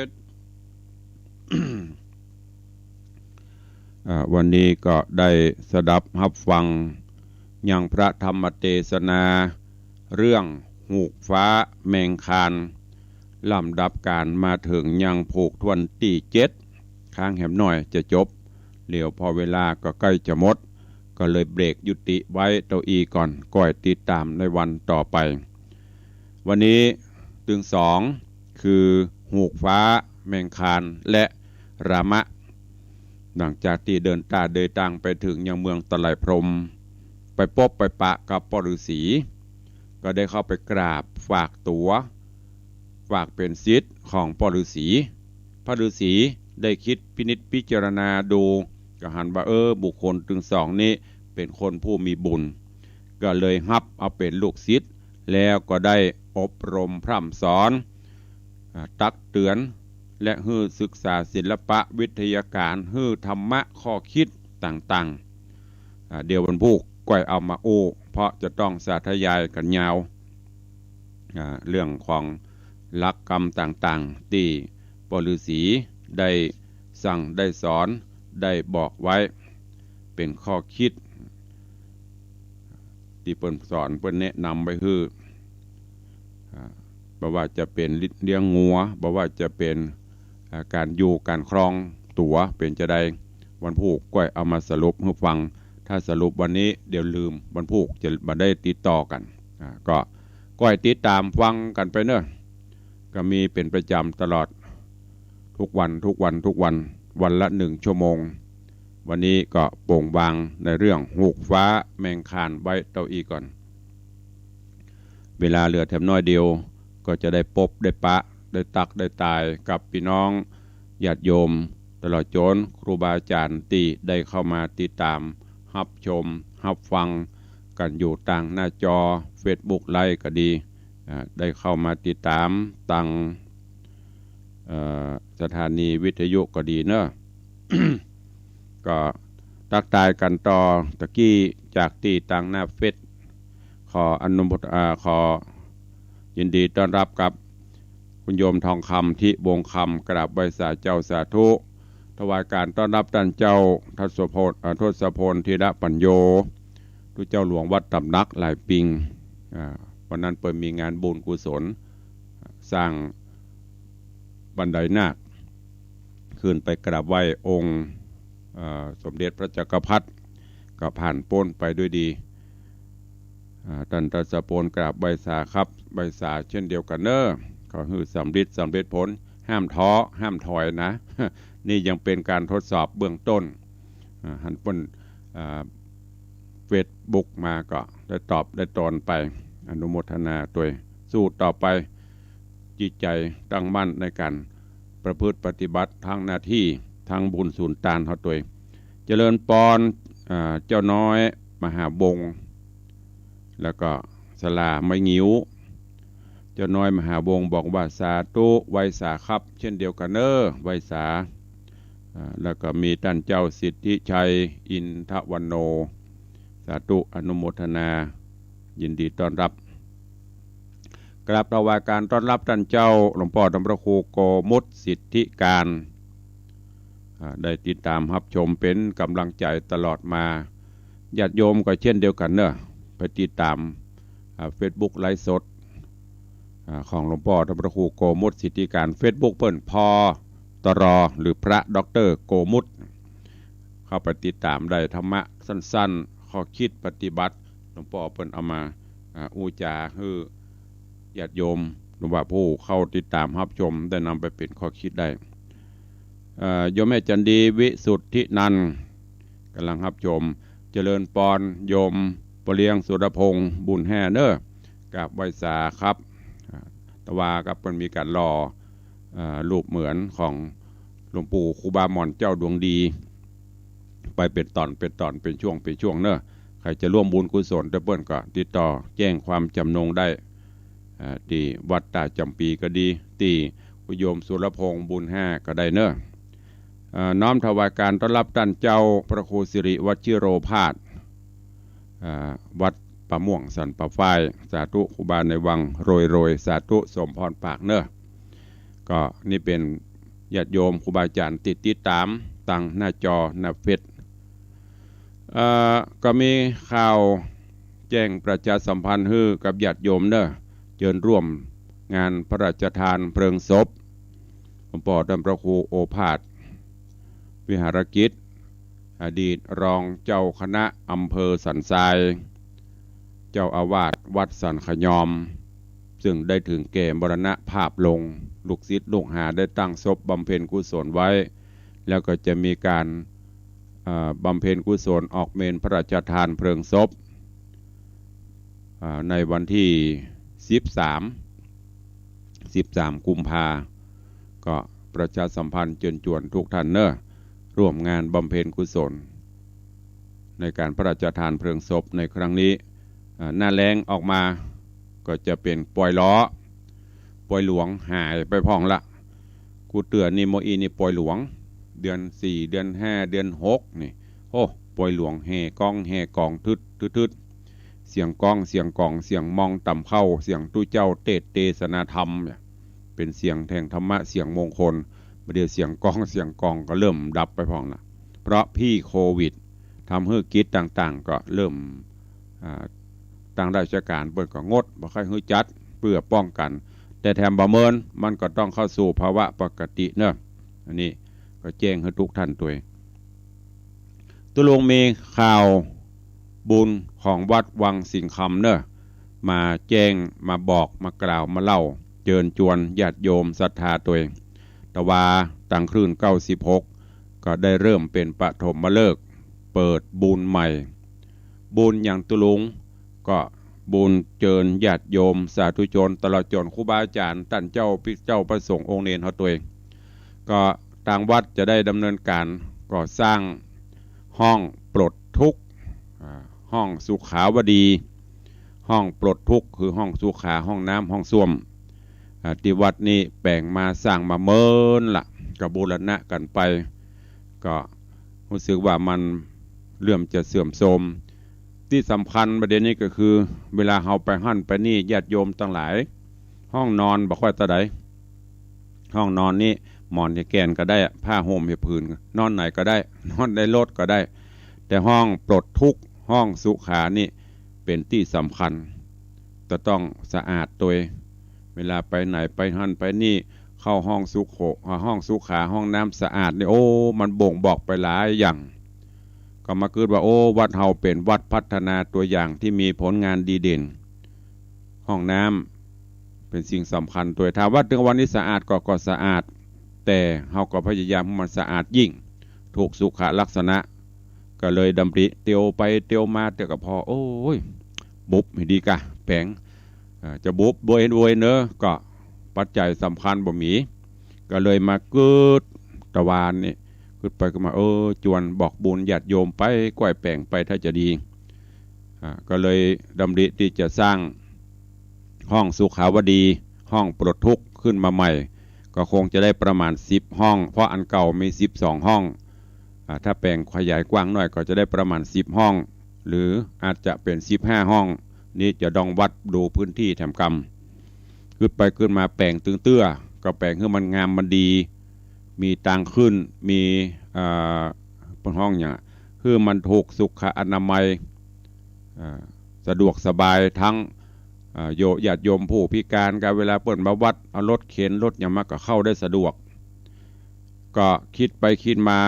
ช วันนี้ก็ได้สดับรับฟังยังพระธรรมเทศนาเรื่องหูกฟ้าแมงคานลำดับการมาถึงยังผูกทวนที่7ข้างแหมหน่อยจะจบเหลียวพอเวลาก็ใกล้จะหมดก็เลยเบรกยุติไว้ตัวอีก่อนก่อยติดตามในวันต่อไปวันนี้ตึง2คือหูกฟ้าแมงคานและรามะหลังจากที่เดินตาเดินตังไปถึงยังเมืองตะไลพรหมไปพบไปปะกับปฤษีก็ได้เข้าไปกราบฝากตัวฝากเป็นศิษย์ของปฤษีพระฤาษีได้คิดพินิจพิจารณาดูก็หันว่าบุคคลถึง2นี้เป็นคนผู้มีบุญก็เลยรับเอาเป็นลูกศิษย์แล้วก็ได้อบรมพร่ำสอนตักเตือนและฮื้อศึกษาศิลปะวิทยาการฮื้อธรรมะข้อคิดต่างๆเดี๋ยววันพุธก้อยเอามาโอ้เพราะจะต้องสาธยายกันยาวเรื่องของหลักกรรมต่างๆที่ปฤษีได้สั่งได้สอนได้บอกไว้เป็นข้อคิดที่เปิ้นสอนเปิ้นแนะนำไว้คือบ่ว่าจะเป็นเลี้ยงงัวบ่ว่าจะเป็นการอยู่การครองตั๋วเป็นจะได้วันพุธก้อยเอามาสรุปให้ฟังถ้าสรุปวันนี้เดี๋ยวลืมวันพุธจะมาได้ติดต่อกันก็ก้อยติดตามฟังกันไปเนอะก็มีเป็นประจำตลอดทุกวันวันละ1 ชั่วโมงวันนี้ก็โปร่งบางในเรื่องหูกฟ้าแมงคานไว้เต้าอีก่อนเวลาเหลือแถมน้อยเดียวก็จะได้พบได้ปะได้ตักได้ตายกับพี่น้องญาติโยมตลอดจนครูบาอาจารย์ที่ได้เข้ามาติดตามรับชมรับฟังกันอยู่ต่างหน้าจอ Facebook ไลฟ์ก็ดีได้เข้ามาติดตามตั้งสถานีวิทยุก็ดีเนอะ ก็ทักทายกันต่อตะกี้จากที่ต่างหน้าเฟซขออนุโมทนาขอยินดีต้อนรับกับคุณโยมทองคำที่วงคำกราบไหว้สาเจ้าสาธุถวายการต้อนรับท่านเจ้าทศพลธีระปัญโยทุเจ้าหลวงวัดตำนักหลายปิงวันนั้นเปิดมีงานบุญกุศลสร้างบันไดนาคขึ้นไปกราบไหว้องค์สมเด็จพระจักรพรรดิก็ผ่านพ้นไปด้วยดีท่านทศพลกราบไหว้สาครับไหว้สาเช่นเดียวกันเนอะขอให้สำเร็จผลห้ามท้อห้ามถอยนะ นี่ยังเป็นการทดสอบเบื้องต้นหันพ้นเฟซบุ๊กมาก็ได้ตอบได้ตอนไปอนุโมทนาตัวสู้ต่อไปจิตใจตั้งมั่นในการประพฤติปฏิบัติทางหน้าที่ทางบุญสูนตานเขาตัวเจริญปอนเจ้าน้อยมหาบงแล้วก็สลาไม่งิ้วเจ้าน้อยมหาบงบอกว่าสาธุไวสาครับเช่นเดียวกันเนอไวสาแล้วก็มีท่านเจ้าสิทธิชัยอินทวันโนสาธุอนุโมทนายินดีต้อนรับกราบถวายการต้อนรับท่านเจ้าหลวงพ่อธรรมพระครูโกมุตสิทธิการได้ติดตามรับชมเป็นกำลังใจตลอดมาญาติโยมก็เช่นเดียวกันเนอะไปติดตามFacebook ไลฟ์สดของหลวงพ่อธรรมพระครูโกมุตสิทธิการ Facebook เปิ้นพอ ตรหรือพระด็อกเตอร์โกมุตเข้าไปติดตามได้ธรรมะสั้นๆข้อคิดปฏิบัติหลวงพ่อเปิ้นเอามาอูจาคือญาติโยมหรือว่าผู้เข้าติดตามรับชมได้นำไปเป็นข้อคิดได้โยมแม่จันดีวิสุทธินันท์กำลังรับชมเจริญปอนโยมปเลียงสุรพงษ์บุญแห่เนอกับไวสาครับตะวากับมันมีการรอรูปเหมือนของหลวงปู่ครูบาหม่อนเจ้าดวงดีไปเป็นตอนเป็นช่วงเนอะใครจะร่วมบุญกุศลเปิ้ลก็ติดต่อแจ้งความจำนงได้ที่วัดตาจำปีก็ดีที่อุโยมสุรพงษ์บุญแห่ก็ได้เนอะน้อมถวายการต้อนรับท่านเจ้าพระครูสิริวชิโรภาสวัดป่าม่วงสันป่าฝ้ายสาธุครูบาในวังโรยสาธุสมพรปากเนอะก็นี่เป็นญาติโยมครูบาอาจารย์ติดตามตั้งหน้าจอหน้าเฟซก็มีข่าวแจ้งประชาสัมพันธ์ฮือกับญาติโยมเนอะเชิญร่วมงานพระราชทานเพลิงศพหลวงพ่อดำพระครูโอภาสวิหารกิจอดีตรองเจ้าคณะอำเภอสันทรายเจ้าอาวาสวัดสันขยอมซึ่งได้ถึงแก่มรณภาพลงลูกศิษย์ลูกหาได้ตั้งศพบำเพ็ญกุศลไว้แล้วก็จะมีการบำเพ็ญกุศลออกเมนพระราชทานเพลิงศพในวันที่13กุมภาก็ประชาสัมพันธ์เชิญชวนทุกท่านเนอะร่วมงานบำเพ็ญกุศลในการพระราชทานเพลิงศพในครั้งนี้หน้าแรงออกมาก็จะเป็นปล่อยล้อปล่อยหลวงหายไปพ่องละกูเตือนนี่โมอีนี่ปล่อยหลวงเดือน4เดือน5เดือน6นี่โอ้ปล่อยหลวงแห่กองทึดเสียงกองเสียงมองต่ำเข้าเสียงตู้เจ้าเทศนาธรรมเป็นเสียงแห่งธรรมะเสียงมงคลเดี๋ยวเสียงกองก็เริ่มดับไปพ่องละเพราะพี่โควิดทำให้กิจต่างๆก็เริ่มทางราชการเปิดก็งดบ่ค่อยให้จัดเพื่อป้องกันแต่แถมประเมินมันก็ต้องเข้าสู่ภาวะปกติเนอะอันนี้ก็แจ้งให้ทุกท่านตัวตุลงมีข่าวบุญของวัดวังสิงคำเนอะมาแจ้งมาบอกมากล่าวมาเล่าเชิญชวนญาติโยมศรัทธาตัวแต่ว่าตั้งคลื่น96ก็ได้เริ่มเป็นปฐมฤกษ์เปิดบุญใหม่บุญอย่างตุลุงก็บุญเจิญญาติโยมสาธุชนตลอดจนครูบาอาจารย์ท่านเจ้าประสงค์องค์เนรเขาตัวเองก็ทางวัดจะได้ดำเนินการก่อสร้างห้องปลดทุกข์ห้องสุขาวดีห้องปลดทุกข์คือห้องสุขาห้องน้ำห้องส้วมที่วัดนี้แบ่งมาสร้างมาเมินละกับบูรณะกันไปก็รู้สึกว่ามันเริ่มจะเสื่อมโทรมที่สำคัญประเด็นนี้ก็คือเวลาเราไปหั่นไปนี่ญาติโยมทั้งหลายห้องนอนบอกว่าตะไดห้องนอนนี่หมอนแกนก็ได้ผ้าห่มผืนนอนไหนก็ได้นอนในรถก็ได้แต่ห้องปลดทุกข์ห้องสุขานี่เป็นที่สำคัญจะต้องสะอาดตัวเวลาไปไหนไปหั่นไปนี่เข้าห้องสุขห้องสุขาห้องน้ำสะอาดนี่โอ้มันบ่งบอกไปหลายอย่างก็มาเกิดว่าโอ้วัดเฮาเป็นวัดพัฒนาตัวอย่างที่มีผลงานดีเด่นห้องน้ำเป็นสิ่งสำคัญตัวถามว่าถึงวันนี้สะอาดก็สะอาดแต่เฮาก็พยายามให้มันสะอาดยิ่งถูกสุขลักษณะก็เลยดำริเตียวไปเตียวมาแต่ก็พอโอ้ยบุบให้ดีกะแผงจะบุบโวยเนอะก็ปัจจัยสำคัญบ่มีก็เลยมาเกิดตะวันนี่ขึ้นไปก็มาจวนบอกบุญญาติโยมไปกล้วยแป่งไปถ้าจะดีก็เลยดำริที่จะสร้างห้องสุขาวดีห้องปลดทุกข์ขึ้นมาใหม่ก็คงจะได้ประมาณ10ห้องเพราะอันเก่ามี12ห้องถ้าแปลงขยายกว้างหน่อยก็จะได้ประมาณ10ห้องหรืออาจจะเป็น15ห้องนี่จะดองวัดดูพื้นที่แถมกรรมขึ้นไปขึ้นมาแปลงตึงเตื้อก็แปลงให้มันงามมันดีมีตังขึ้นมีห้องอย่างคือมันถูกสุขอนามัยสะดวกสบายทั้งญาติโยมผู้พิการการเวลาเปิดมาวัดเอารถเข็นรถอย่างมากก็เข้าได้สะดวก ก็คิดไปคิดมา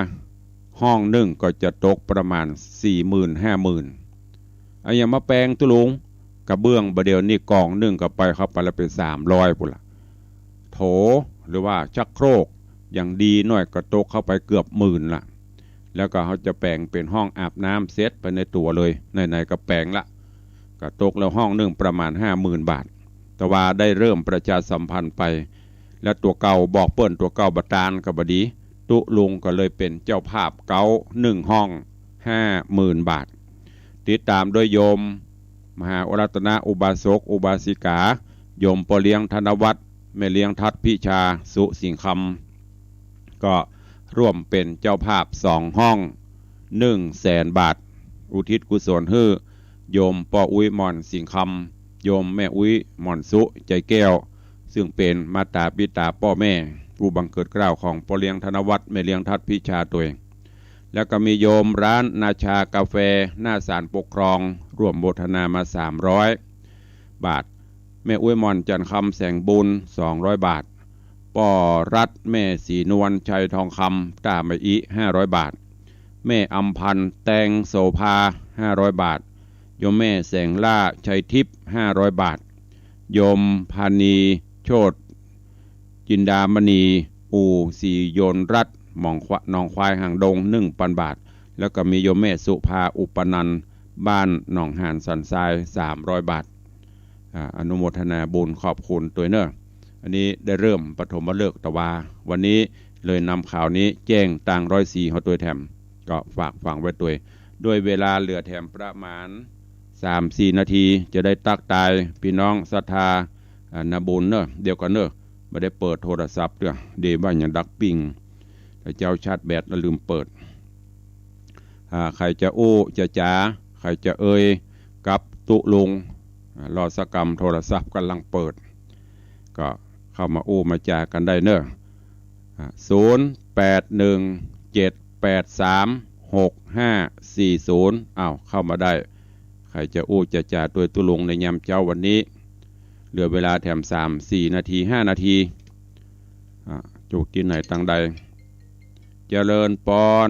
ห้องหนึ่งก็จะตกประมาณ40,000 50,000อย่างมาแปลงตุลุงกระเบื้องบะเดียวนี่กองหนึ่งก็ไปเข้าไปแล้วเป็น300ปุ่นละโถหรือว่าชักโครกอย่างดีหน่อยก็ตกเข้าไปเกือบ10,000ละแล้วก็เขาจะแปลงเป็นห้องอาบน้ำเซตไปในตัวเลยในก็แปลงละก็ตกแล้วห้องหนึ่งประมาณ50,000 บาทแต่ว่าได้เริ่มประชาสัมพันธ์ไปและตัวเก่าบอกเปิ้นตัวเก่าบัตานกับบดีตุลุงก็เลยเป็นเจ้าภาพเก่า1ห้อง50,000 บาทติดตามโดยโยมมหาอรัตนะอุบาสกอุบาสิกาโยมปอเลี้ยงธนวัฒน์แม่เลี้ยงทัดพิชาสุสิงคำก็ร่วมเป็นเจ้าภาพ2ห้อง100,000 บาทอุทิศกุศลให้โยมปออุ้ยหม่อนสิงคำโยมแม่อุ้ยหม่อนสุใจแก้วซึ่งเป็นมาตาปิตาพ่อแม่ผู้บังเกิดเกล้าของปอเลี้ยงธนวัฒน์แม่เลี้ยงทัดพิชาตัวเองแล้วก็มีโยมร้านนาชากาแฟหน้าศาลปกครองร่วมโมทนามา300 บาทแม่อุ้ยมอนจันคำแสงบุญ200 บาทป่อรัดแม่สีนวลชัยทองคำตาไม่อี500 บาทแม่อำพันธ์แตงโสภา500 บาทโยมแม่แสงล่าชัยทิพย์500 บาทโยมพานีโชตจินดามณีอูสีโยนรัตหมองหนองควายหางดง1,000 บาทแล้วก็มีโยมแม่สุภาอุปนันท์บ้านหนองหานสันทราย300 บาทอนุโมทนาบุญขอบคุณตัวเนออันนี้ได้เริ่มปฐมฤกษ์ตะวาวันนี้เลยนำข่าวนี้แจ้งต่าง104เขาตัวแถมก็ฝากฟังไว้ตัวด้วยเวลาเหลือแถมประมาณ 3-4 นาทีจะได้ตักตายพี่น้องศรัทธานาบุญเนอะเดี๋ยวก่อนเนอะไม่ได้เปิดโทรศัพท์เด้อเดี๋ยวบ้านอย่างดักปิงเจ้าชาติแบตแล้วลืมเปิดใครจะอู้จะจ๋าใครจะเอ่ยกับตุลุงรอสกรรมโทรศัพท์กำลังเปิดก็เข้ามาอู้มาจากันได้เนอะ0817836540เข้ามาได้ใครจะอู้จะจ่าตัวตุลุงในยามเจ้าวันนี้เหลือเวลาแถม3-4 นาที5 นาทีจุกที่ไหนตั้งใดเจริญปอน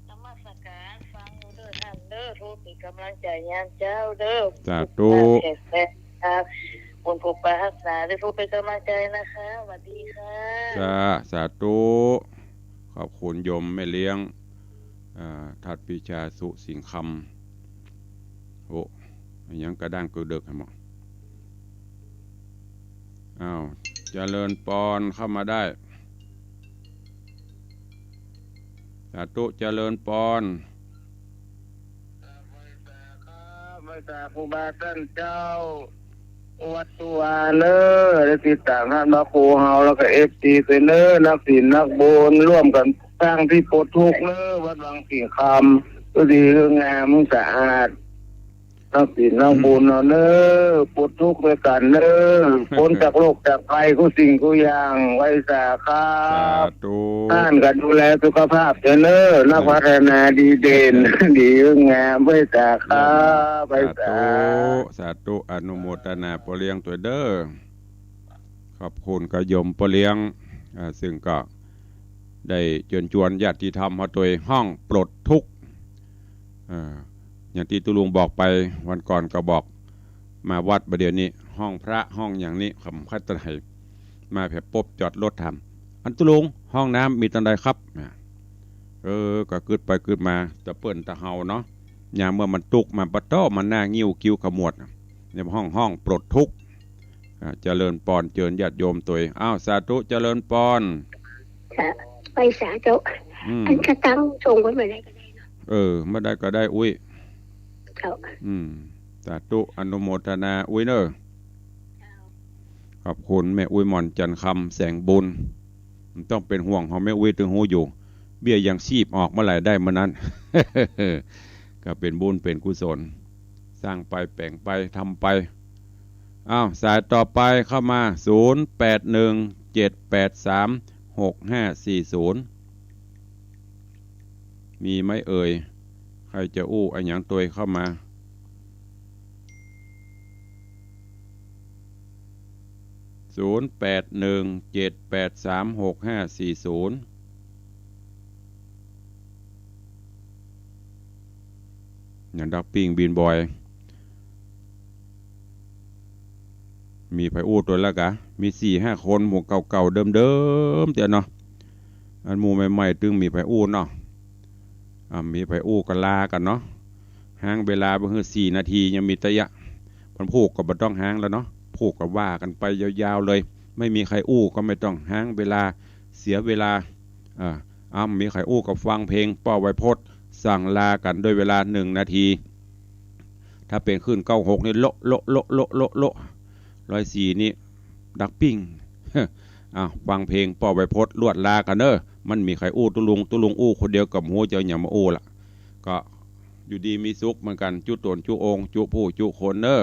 นมัสการฟังเด้อท่านเด้อทุกเป็นกำลังใจยามเจ้าเด้อสาธุครับบุญผูกปารักษาได้ทุกเป็นกำลังใจนะคะสวัสดีค่ะสาธุขอบคุณโยมแม่เลี้ยงทัดปิชาสุสิงคำโอ้ยังกระด้างกระเดึกให้หมดเจริญปอนเข้ามาได้สาธุเจริญปอนไม่ตาครูบาท่านเจ้าวัดตัวเนอได้ติดต่างท่านมาครูเฮาแล้วก็FTเนอนักศิลป์นักบุญร่วมกันสร้างที่ปลดทุกข์เนอวัดบางสิ่งคำก็ดีเรื่องงามสะอาดนักศิลป์นักบุญเนอปลดทุกข์ด้วยกันเนอพ้นจากโรคจากภัยทุกสิ่งทุกอย่างไว้สาครับท่านก็ดูแลสุขภาพเนอนักพัฒนาดีเด่นดีเรื่องงามไว้สาครับไว้สาธุอนุโมทนาปเลี้ยงตัวเด้อขอบคุณกยมปเลี้ยงซึ่งก็ได้เชิญชวนญาติธรรมมาตัวห้องปลดทุกข์อย่างที่ตุลุงบอกไปวันก่อนก็บอกมาวัดประเดี๋ยวนี้ห้องพระห้องอย่างนี้คำคัดตะไคมาแผ่ปบจอดรถทำอันตุลุงห้องน้ำมีตันใดครับก็กึดไปกึดมาตะเปิ่นตะเฮาเนาะยามเมื่อมันตุกมันปะโต้มันหน้างิ้วกิ้วขมวดในห้องปลดทุกข์เจริญปอนเจิญญาติโยมตัวสาธุเจริญปอนไปสาธุอันจะตั้งส่งไว้เมื่อไรก็ได้เนาะเมื่อใดก็ได้อุ้ยสาธุอนุโมทนาอุ้ยเนอขอบคุณแม่อุ้ยหม่อนจันคำแสงบุญมันต้องเป็นห่วงเขาแม่อุ้ยถึงหูอยู่เบี้ยยังชีพออกเมื่อไหร่ได้เมื่อนั้น ก็เป็นบุญเป็นกุศลสร้างไปแปลงไปทำไปสายต่อไปเข้ามา0817836540มีไหมเอ่ยใครจะอู้อันอย่างตัวเข้ามา0 อย่างดักปิ้งบีนบอยมีไผอู้ตัวแล้วกะมี 4-5 คนหมู่เก่าๆเดิมๆเดี๋ยวเนาะอันหมู่ใหม่ๆตึงมีไผอู้เนาะมีไผอู้กันลากันเนาะห่างเวลาบ่คือ4 นาทียังมีตะยะมันผูกก็บ่ต้องห่างแล้วเนาะผูกก็ว่ากันไปยาวๆเลยไม่มีใครอู้ก็ไม่ต้องห่างเวลาเสียเวลามีใครอู้ก็ฟังเพลงป้อไวโพสสั่งลากันด้วยเวลา1 นาทีถ้าเป็นขึ้น96นี่โละ104นี่ดักปิ้งฟังเพลงป้อไวโพสลวดลากันเด้อมันมีใครอู้ตุลุงอู้คนเดียวกับหัวเจ้าหยังมาอู้ล่ะก็อยู่ดีมีสุขเหมือนกันจุตนจุองจุผู้จุคนเด้อ